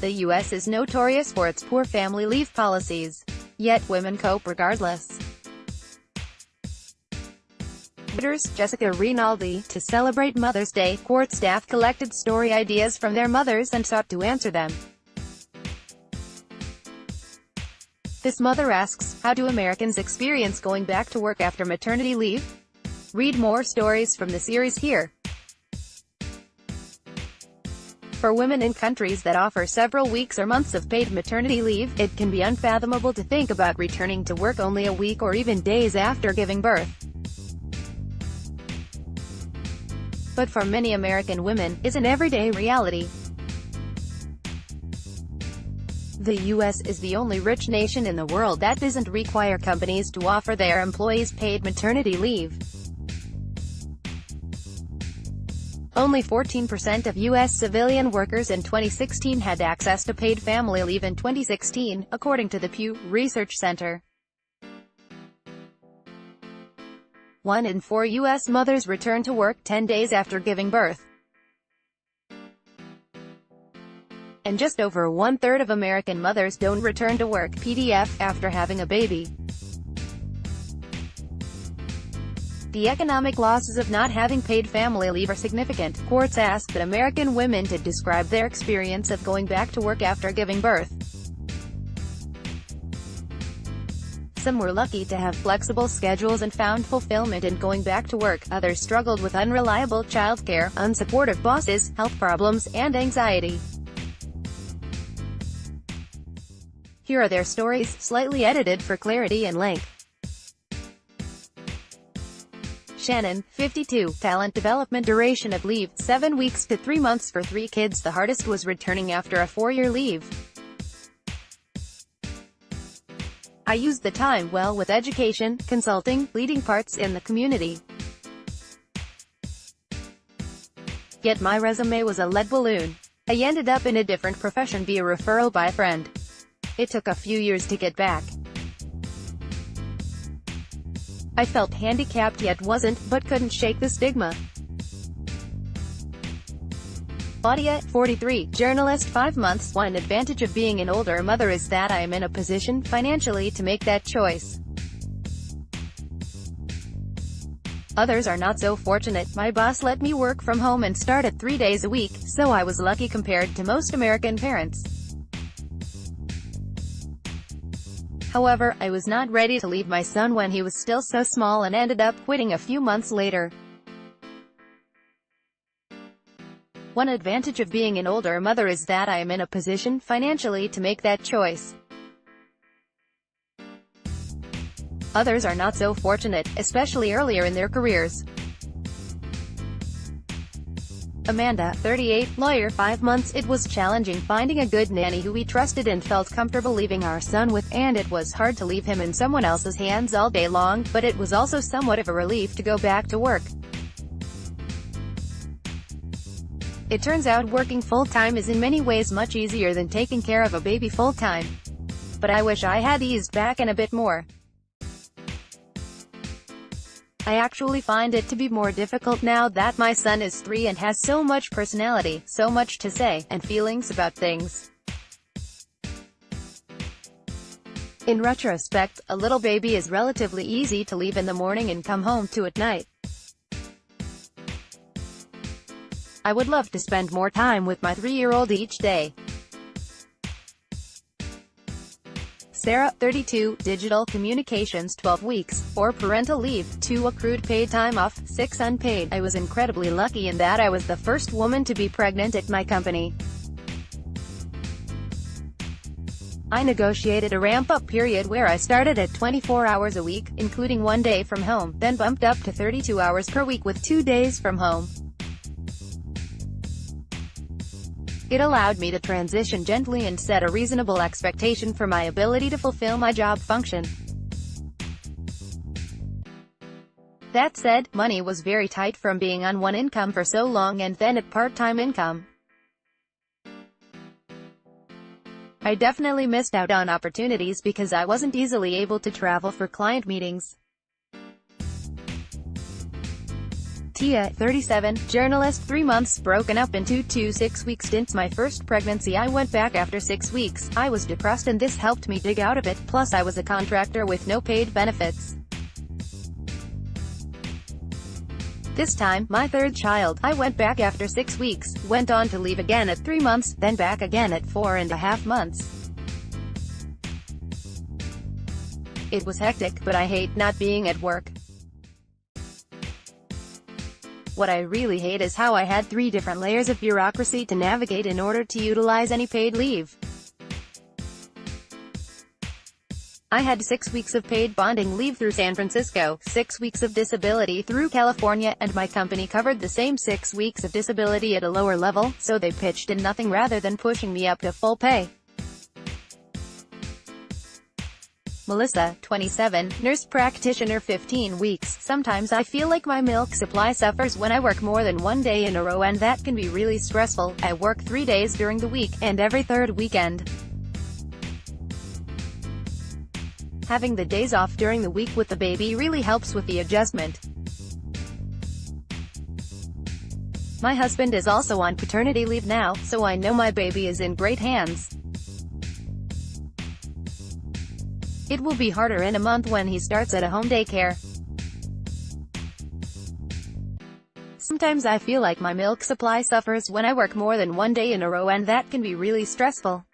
The U.S. is notorious for its poor family leave policies. Yet women cope regardless. Reuters, Jessica Rinaldi. To celebrate Mother's Day, Quartz staff collected story ideas from their mothers and sought to answer them. This mother asks, how do Americans experience going back to work after maternity leave? Read more stories from the series here. For women in countries that offer several weeks or months of paid maternity leave, it can be unfathomable to think about returning to work only a week or even days after giving birth. But for many American women, it's an everyday reality. The U.S. is the only rich nation in the world that doesn't require companies to offer their employees paid maternity leave. Only 14% of U.S. civilian workers in 2016 had access to paid family leave in 2016, according to the Pew Research Center. 1 in 4 U.S. mothers return to work 10 days after giving birth. And just over one-third of American mothers don't return to work (PDF) after having a baby. The economic losses of not having paid family leave are significant. Quartz asked American women to describe their experience of going back to work after giving birth. Some were lucky to have flexible schedules and found fulfillment in going back to work. Others struggled with unreliable childcare, unsupportive bosses, health problems, and anxiety. Here are their stories, slightly edited for clarity and length. Shannon, 52, talent development. Duration of leave, 7 weeks to 3 months for 3 kids. The hardest was returning after a 4-year leave. I used the time well with education, consulting, leading parts in the community. Yet my resume was a lead balloon. I ended up in a different profession via referral by a friend. It took a few years to get back. I felt handicapped yet wasn't, but couldn't shake the stigma. Claudia, 43, journalist. 5 months. One advantage of being an older mother is that I am in a position, financially, to make that choice. Others are not so fortunate. My boss let me work from home and start at 3 days a week, so I was lucky compared to most American parents. However, I was not ready to leave my son when he was still so small and ended up quitting a few months later. One advantage of being an older mother is that I am in a position, financially, to make that choice. Others are not so fortunate, especially earlier in their careers. Amanda, 38, lawyer. 5 months. It was challenging finding a good nanny who we trusted and felt comfortable leaving our son with, and it was hard to leave him in someone else's hands all day long, but it was also somewhat of a relief to go back to work. It turns out working full-time is in many ways much easier than taking care of a baby full-time. But I wish I had eased back in a bit more. I actually find it to be more difficult now that my son is 3 and has so much personality, so much to say, and feelings about things. In retrospect, a little baby is relatively easy to leave in the morning and come home to at night. I would love to spend more time with my 3-year-old each day. Sarah, 32, digital communications. 12 weeks, 4 parental leave, 2 accrued paid time off, 6 unpaid. I was incredibly lucky in that I was the first woman to be pregnant at my company. I negotiated a ramp-up period where I started at 24 hours a week, including 1 day from home, then bumped up to 32 hours per week with 2 days from home. It allowed me to transition gently and set a reasonable expectation for my ability to fulfill my job function. That said, money was very tight from being on one income for so long and then at part-time income. I definitely missed out on opportunities because I wasn't easily able to travel for client meetings. Tia, 37, journalist, 3 months, broken up into 2 6-week stints. My first pregnancy, I went back after 6 weeks. I was depressed and this helped me dig out of it, plus I was a contractor with no paid benefits. This time, my third child, I went back after 6 weeks, went on to leave again at 3 months, then back again at 4.5 months. It was hectic, but I hate not being at work. What I really hate is how I had 3 different layers of bureaucracy to navigate in order to utilize any paid leave. I had 6 weeks of paid bonding leave through San Francisco, 6 weeks of disability through California, and my company covered the same 6 weeks of disability at a lower level, so they pitched in nothing rather than pushing me up to full pay. Melissa, 27, nurse practitioner, 15 weeks. Sometimes I feel like my milk supply suffers when I work more than 1 day in a row, and that can be really stressful. I work 3 days during the week, and every third weekend. Having the days off during the week with the baby really helps with the adjustment. My husband is also on paternity leave now, so I know my baby is in great hands. It will be harder in a month when he starts at a home daycare. Sometimes I feel like my milk supply suffers when I work more than 1 day in a row, and that can be really stressful.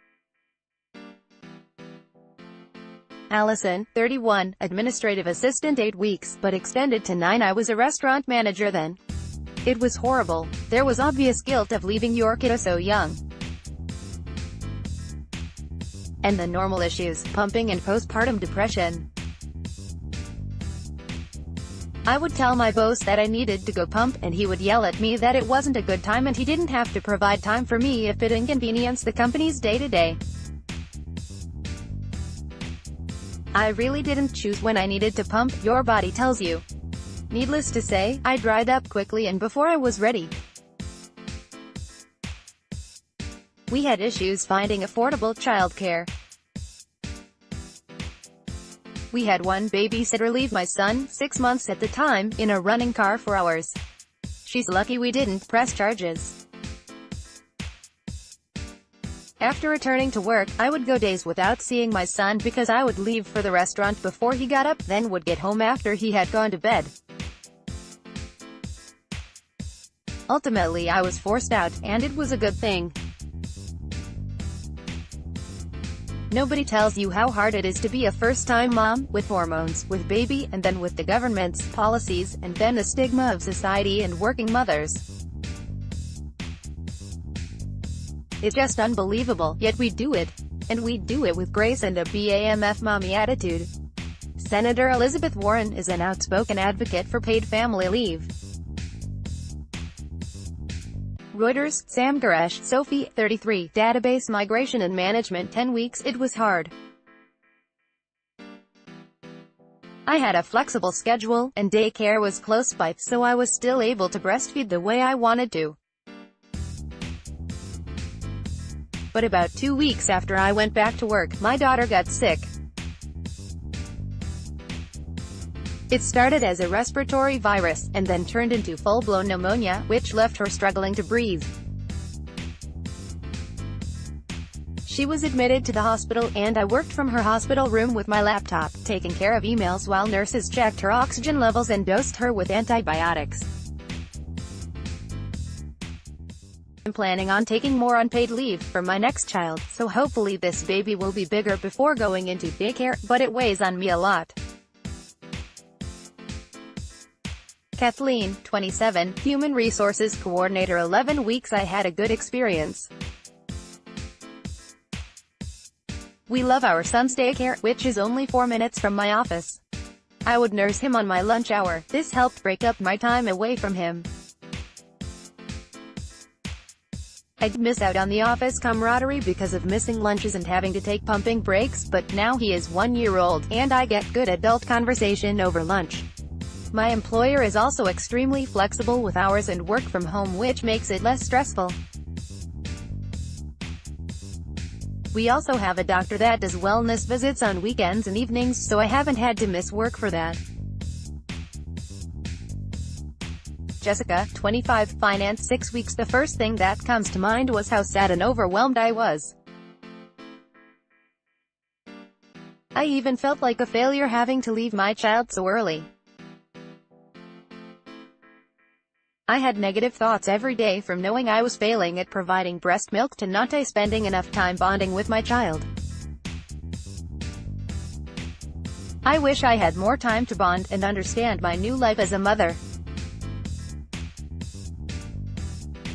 Allison, 31, administrative assistant, 8 weeks, but extended to 9. I was a restaurant manager then. It was horrible. There was obvious guilt of leaving your kiddo so young. And the normal issues, pumping and postpartum depression. I would tell my boss that I needed to go pump, and he would yell at me that it wasn't a good time and he didn't have to provide time for me if it inconvenienced the company's day-to-day. I really didn't choose when I needed to pump, your body tells you. Needless to say, I dried up quickly and before I was ready. We had issues finding affordable childcare. We had one babysitter leave my son, 6 months at the time, in a running car for hours. She's lucky we didn't press charges. After returning to work, I would go days without seeing my son because I would leave for the restaurant before he got up, then would get home after he had gone to bed. Ultimately I was forced out, and it was a good thing. Nobody tells you how hard it is to be a first-time mom, with hormones, with baby, and then with the government's policies, and then the stigma of society and working mothers. It's just unbelievable, yet we do it. And we do it with grace and a BAMF mommy attitude. Senator Elizabeth Warren is an outspoken advocate for paid family leave. Reuters, Sam Garesh, Sophie, 33, database migration and management, 10 weeks, it was hard. I had a flexible schedule, and daycare was close by, so I was still able to breastfeed the way I wanted to. But about 2 weeks after I went back to work, my daughter got sick. It started as a respiratory virus, and then turned into full-blown pneumonia, which left her struggling to breathe. She was admitted to the hospital, and I worked from her hospital room with my laptop, taking care of emails while nurses checked her oxygen levels and dosed her with antibiotics. I'm planning on taking more unpaid leave for my next child, so hopefully this baby will be bigger before going into daycare, but it weighs on me a lot. Kathleen, 27, Human Resources Coordinator, 11 weeks. I had a good experience. We love our son's daycare, which is only 4 minutes from my office. I would nurse him on my lunch hour. This helped break up my time away from him. I'd miss out on the office camaraderie because of missing lunches and having to take pumping breaks, but now he is 1 year old, and I get good adult conversation over lunch. My employer is also extremely flexible with hours and work from home, which makes it less stressful. We also have a doctor that does wellness visits on weekends and evenings, so I haven't had to miss work for that. Jessica, 25, finance 6 weeks. The first thing that comes to mind was how sad and overwhelmed I was. I even felt like a failure having to leave my child so early. I had negative thoughts every day, from knowing I was failing at providing breast milk to not spending enough time bonding with my child. I wish I had more time to bond and understand my new life as a mother.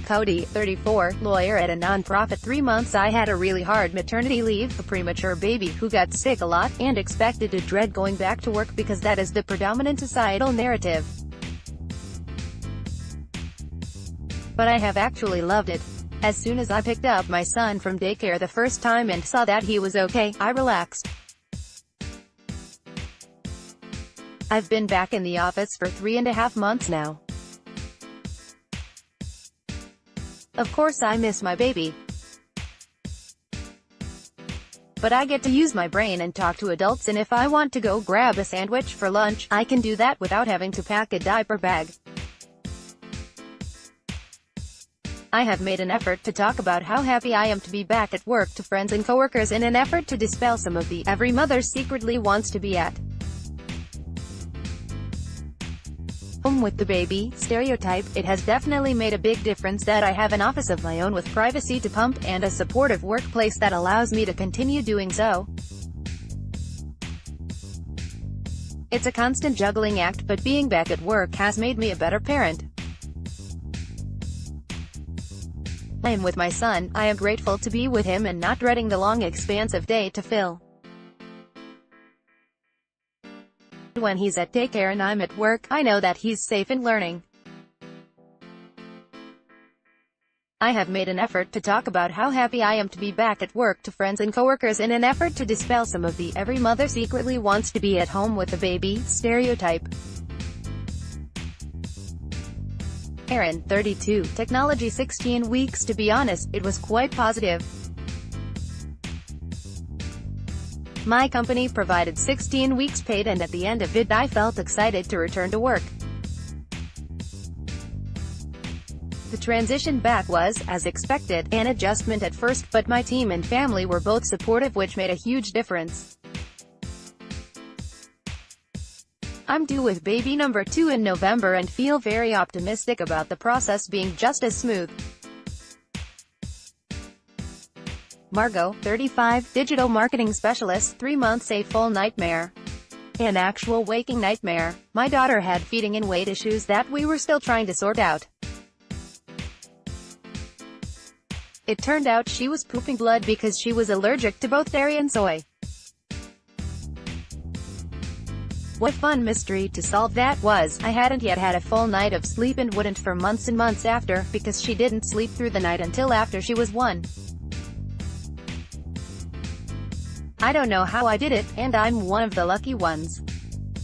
Cody, 34, lawyer at a non-profit. 3 months I had a really hard maternity leave, a premature baby who got sick a lot, and expected to dread going back to work because that is the predominant societal narrative. But I have actually loved it. As soon as I picked up my son from daycare the first time and saw that he was okay, I relaxed. I've been back in the office for 3.5 months now. Of course I miss my baby, but I get to use my brain and talk to adults, and if I want to go grab a sandwich for lunch, I can do that without having to pack a diaper bag. I have made an effort to talk about how happy I am to be back at work to friends and coworkers in an effort to dispel some of the "every mother secretly wants to be at home with the baby" stereotype. It has definitely made a big difference that I have an office of my own with privacy to pump, and a supportive workplace that allows me to continue doing so. It's a constant juggling act, but being back at work has made me a better parent. I am with my son. I am grateful to be with him and not dreading the long expansive day to fill. When he's at daycare and I'm at work, I know that he's safe and learning. I have made an effort to talk about how happy I am to be back at work to friends and coworkers in an effort to dispel some of the "every mother secretly wants to be at home with a baby" stereotype. Aaron, 32, technology 16 weeks. To be honest, it was quite positive. My company provided 16 weeks paid, and at the end of it I felt excited to return to work. The transition back was, as expected, an adjustment at first, but my team and family were both supportive, which made a huge difference. I'm due with baby number 2 in November and feel very optimistic about the process being just as smooth. Margot, 35, digital marketing specialist. 3 months a full nightmare. An actual waking nightmare. My daughter had feeding and weight issues that we were still trying to sort out. It turned out she was pooping blood because she was allergic to both dairy and soy. What a fun mystery to solve that was. I hadn't yet had a full night of sleep and wouldn't for months and months after, because she didn't sleep through the night until after she was 1. I don't know how I did it, and I'm one of the lucky ones.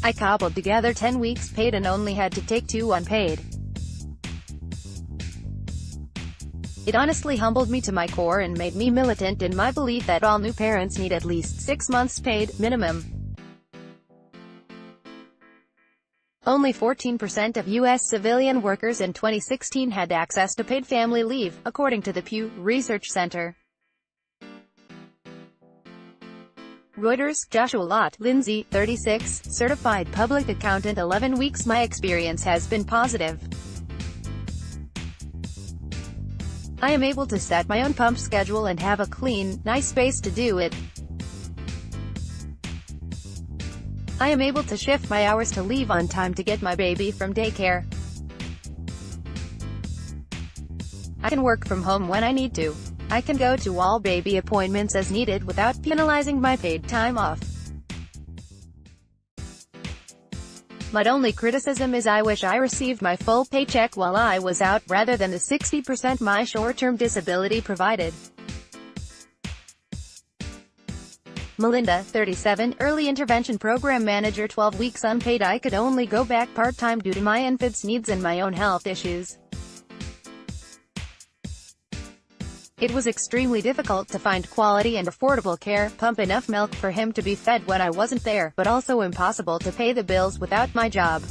I cobbled together 10 weeks paid and only had to take 2 unpaid. It honestly humbled me to my core and made me militant in my belief that all new parents need at least 6 months paid, minimum. Only 14% of U.S. civilian workers in 2016 had access to paid family leave, according to the Pew Research Center. Reuters, Joshua Lott, Lindsay, 36, certified public accountant. 11 weeks. My experience has been positive. I am able to set my own pump schedule and have a clean, nice space to do it. I am able to shift my hours to leave on time to get my baby from daycare. I can work from home when I need to. I can go to all baby appointments as needed without penalizing my paid time off. My only criticism is I wish I received my full paycheck while I was out, rather than the 60% my short-term disability provided. Melinda, 37, early intervention program manager. 12 weeks unpaid. I could only go back part-time due to my infant's needs and my own health issues. It was extremely difficult to find quality and affordable care, pump enough milk for him to be fed when I wasn't there, but also impossible to pay the bills without my job.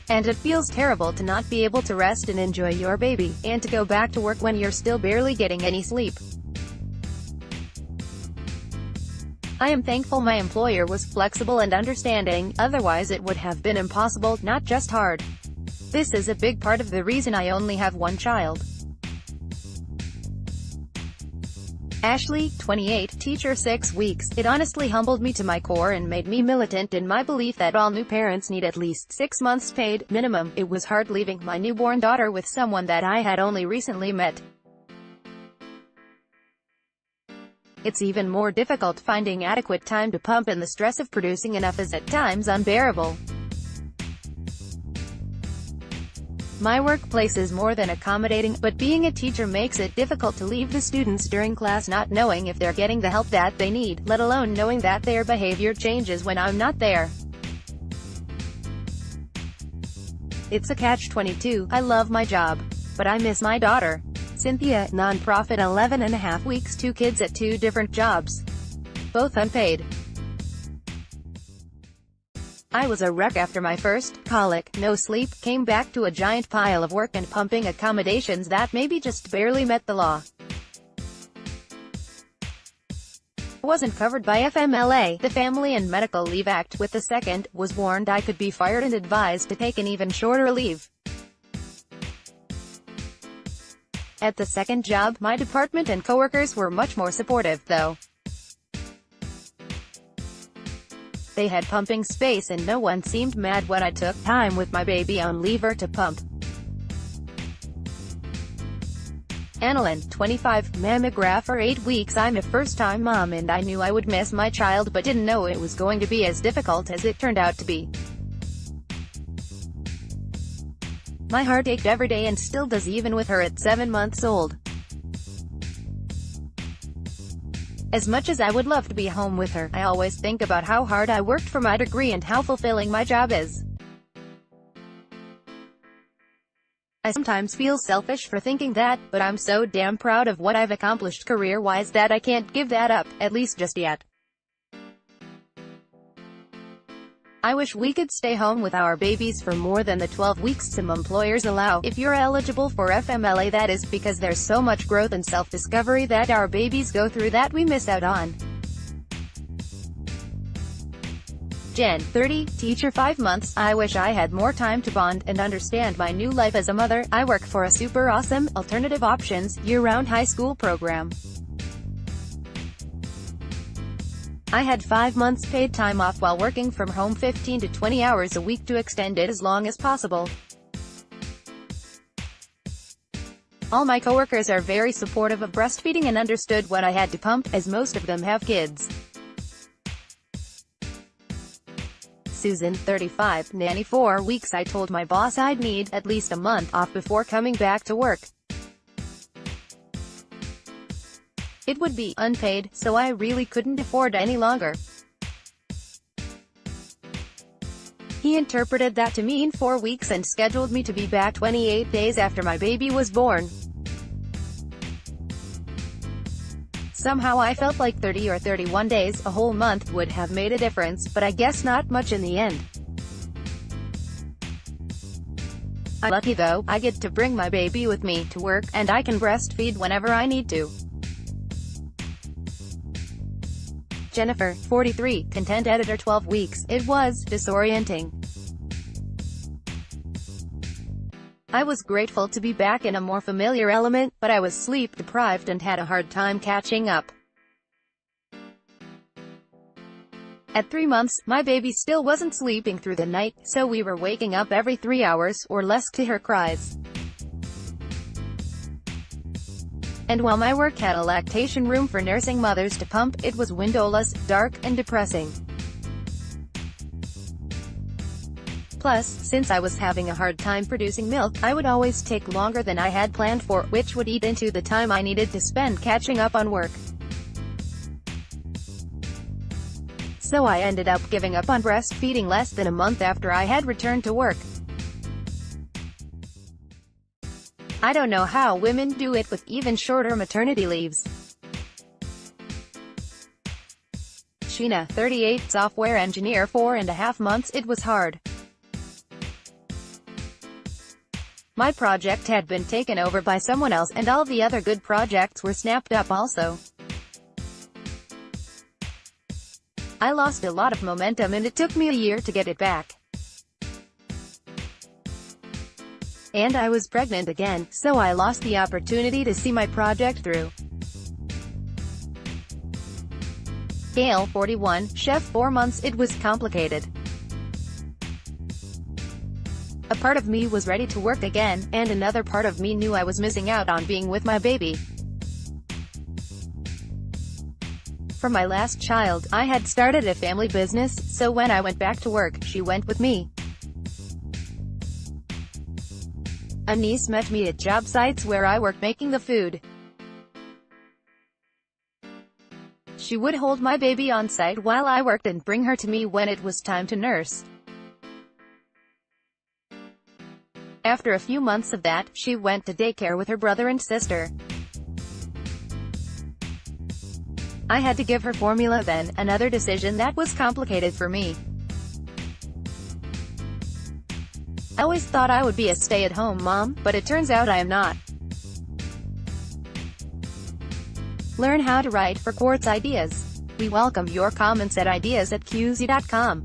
And it feels terrible to not be able to rest and enjoy your baby, and to go back to work when you're still barely getting any sleep. I am thankful my employer was flexible and understanding, otherwise it would have been impossible, not just hard. This is a big part of the reason I only have one child. Ashley, 28, teacher 6 weeks. It honestly humbled me to my core and made me militant in my belief that all new parents need at least 6 months paid minimum. It was hard leaving my newborn daughter with someone that I had only recently met. It's even more difficult finding adequate time to pump, and the stress of producing enough is at times unbearable. My workplace is more than accommodating, but being a teacher makes it difficult to leave the students during class not knowing if they're getting the help that they need, let alone knowing that their behavior changes when I'm not there. It's a catch-22. I love my job, but I miss my daughter. Cynthia, nonprofit, 11.5 weeks, 2 kids at 2 different jobs, both unpaid. I was a wreck after my first colic, no sleep, came back to a giant pile of work and pumping accommodations that maybe just barely met the law. Wasn't covered by FMLA, the Family and Medical Leave Act. With the second, was warned I could be fired and advised to take an even shorter leave. At the second job, my department and coworkers were much more supportive, though. They had pumping space and no one seemed mad when I took time with my baby on leave or to pump. Annalyn, 25, mammograph for 8 weeks. I'm a first-time mom and I knew I would miss my child but didn't know it was going to be as difficult as it turned out to be. My heart ached every day and still does, even with her at 7 months old. As much as I would love to be home with her, I always think about how hard I worked for my degree and how fulfilling my job is. I sometimes feel selfish for thinking that, but I'm so damn proud of what I've accomplished career-wise that I can't give that up, at least just yet. I wish we could stay home with our babies for more than the 12 weeks some employers allow. If you're eligible for FMLA, that is because there's so much growth and self-discovery that our babies go through that we miss out on. Jen, 30, teacher 5 months. I wish I had more time to bond and understand my new life as a mother. I work for a super awesome, alternative options, year-round high school program. I had 5 months paid time off while working from home 15 to 20 hours a week to extend it as long as possible. All my coworkers are very supportive of breastfeeding and understood when I had to pump, as most of them have kids. Susan, 35, nanny 4 weeks. I told my boss I'd need at least a month off before coming back to work. It would be unpaid, so I really couldn't afford any longer. He interpreted that to mean 4 weeks and scheduled me to be back 28 days after my baby was born. Somehow I felt like 30 or 31 days, a whole month, would have made a difference, but I guess not much in the end. I'm lucky though, I get to bring my baby with me to work, and I can breastfeed whenever I need to. Jennifer, 43, content editor 12 weeks. It was disorienting. I was grateful to be back in a more familiar element, but I was sleep deprived and had a hard time catching up. At 3 months, my baby still wasn't sleeping through the night, so we were waking up every 3 hours, or less, to her cries. And while my work had a lactation room for nursing mothers to pump, it was windowless, dark, and depressing. Plus, since I was having a hard time producing milk, I would always take longer than I had planned for, which would eat into the time I needed to spend catching up on work. So I ended up giving up on breastfeeding less than a month after I had returned to work. I don't know how women do it with even shorter maternity leaves. Sheena, 38, software engineer 4.5 months. It was hard. My project had been taken over by someone else and all the other good projects were snapped up also. I lost a lot of momentum and it took me a year to get it back. And I was pregnant again, so I lost the opportunity to see my project through. Gail, 41, chef, 4 months. It was complicated. A part of me was ready to work again, and another part of me knew I was missing out on being with my baby. For my last child, I had started a family business, so when I went back to work, she went with me. A niece met me at job sites where I worked making the food. She would hold my baby on site while I worked and bring her to me when it was time to nurse. After a few months of that, she went to daycare with her brother and sister. I had to give her formula then, another decision that was complicated for me. I always thought I would be a stay-at-home mom, but it turns out I am not. Learn how to write for Quartz Ideas. We welcome your comments at ideas@qz.com.